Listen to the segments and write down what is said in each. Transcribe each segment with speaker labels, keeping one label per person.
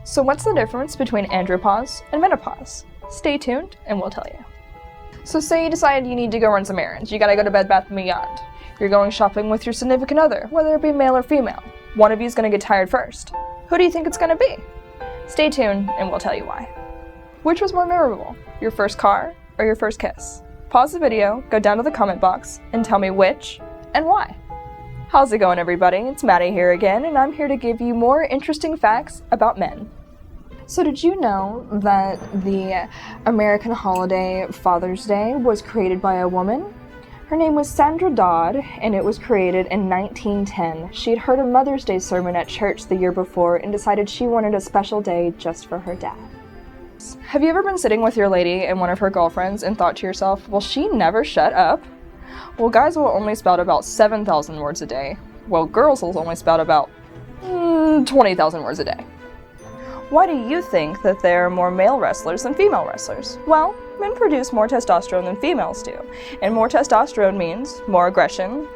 Speaker 1: So what's the difference between andropause and menopause? Stay tuned and we'll tell you. So say you decide you need to go run some errands. You gotta go to Bed Bath & Beyond. You're going shopping with your significant other, whether it be male or female. One of you is gonna get tired first. Who do you think it's gonna be? Stay tuned and we'll tell you why. Which was more memorable, your first car or your first kiss? Pause the video, go down to the comment box, and tell me which and why. How's it going, everybody? It's Maddie here again, and I'm here to give you more interesting facts about men. So did you know that the American holiday Father's Day was created by a woman? Her name was Sandra Dodd, and it was created in 1910. She had heard a Mother's Day sermon at church the year before and decided she wanted a special day just for her dad. Have you ever been sitting with your lady and one of her girlfriends and thought to yourself, will she never shut up? Well, guys will only spout about 7,000 words a day, while girls will only spout about 20,000 words a day. Why do you think that there are more male wrestlers than female wrestlers? Well, men produce more testosterone than females do, and more testosterone means more aggression,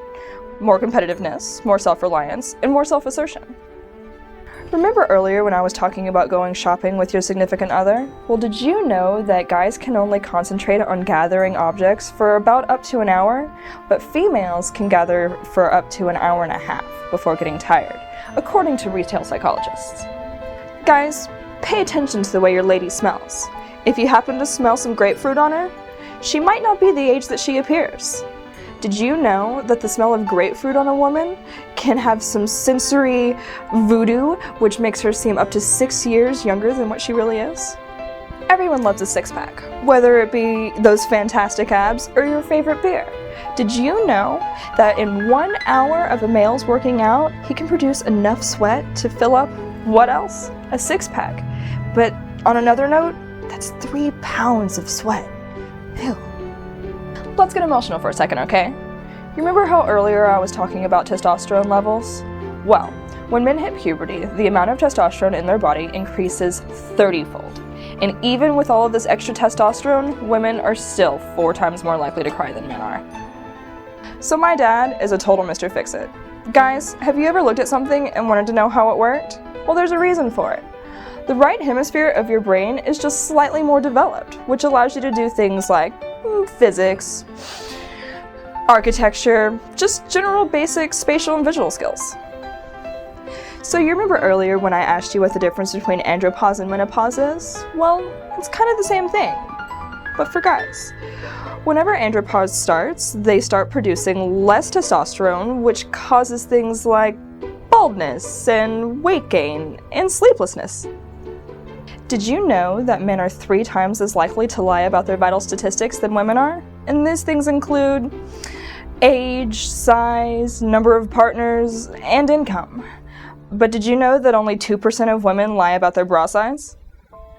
Speaker 1: more competitiveness, more self-reliance, and more self-assertion. Remember earlier when I was talking about going shopping with your significant other? Well, did you know that guys can only concentrate on gathering objects for about up to an hour, but females can gather for up to an hour and a half before getting tired, according to retail psychologists. Guys, pay attention to the way your lady smells. If you happen to smell some grapefruit on her, she might not be the age that she appears. Did you know that the smell of grapefruit on a woman can have some sensory voodoo, which makes her seem up to 6 years younger than what she really is? Everyone loves a six-pack, whether it be those fantastic abs or your favorite beer. Did you know that in 1 hour of a male's working out, he can produce enough sweat to fill up, what else? A six-pack. But on another note, that's 3 pounds of sweat. Ew. Let's get emotional for a second, okay? You remember how earlier I was talking about testosterone levels? Well, when men hit puberty, the amount of testosterone in their body increases 30-fold. And even with all of this extra testosterone, women are still 4 times more likely to cry than men are. So my dad is a total Mr. Fix-It. Guys, have you ever looked at something and wanted to know how it worked? Well, there's a reason for it. The right hemisphere of your brain is just slightly more developed, which allows you to do things like physics, architecture, just general basic spatial and visual skills. So you remember earlier when I asked you what the difference between andropause and menopause is? Well, it's kind of the same thing, but for guys. Whenever andropause starts, they start producing less testosterone, which causes things like baldness and weight gain and sleeplessness. Did you know that men are 3 times as likely to lie about their vital statistics than women are? And these things include age, size, number of partners, and income. But did you know that only 2% of women lie about their bra size?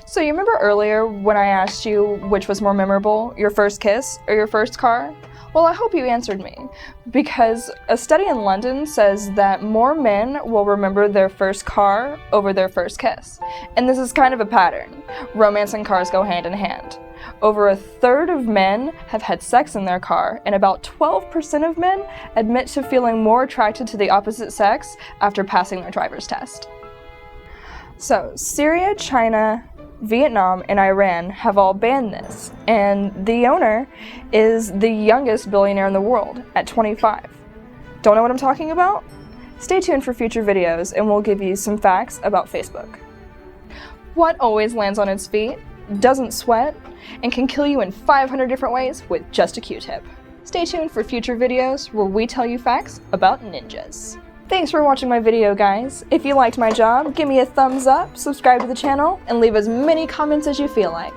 Speaker 1: So you remember earlier when I asked you which was more memorable, your first kiss or your first car? Well, I hope you answered me, because a study in London says that more men will remember their first car over their first kiss. And this is kind of a pattern. Romance and cars go hand in hand. Over 1/3 of men have had sex in their car, and about 12% of men admit to feeling more attracted to the opposite sex after passing their driver's test. So, Syria, China, Vietnam, and Iran have all banned this, and the owner is the youngest billionaire in the world at 25. Don't know what I'm talking about? Stay tuned for future videos and we'll give you some facts about Facebook. What always lands on its feet, doesn't sweat, and can kill you in 500 different ways with just a Q-tip? Stay tuned for future videos where we tell you facts about ninjas. Thanks for watching my video, guys. If you liked my job, give me a thumbs up, subscribe to the channel, and leave as many comments as you feel like.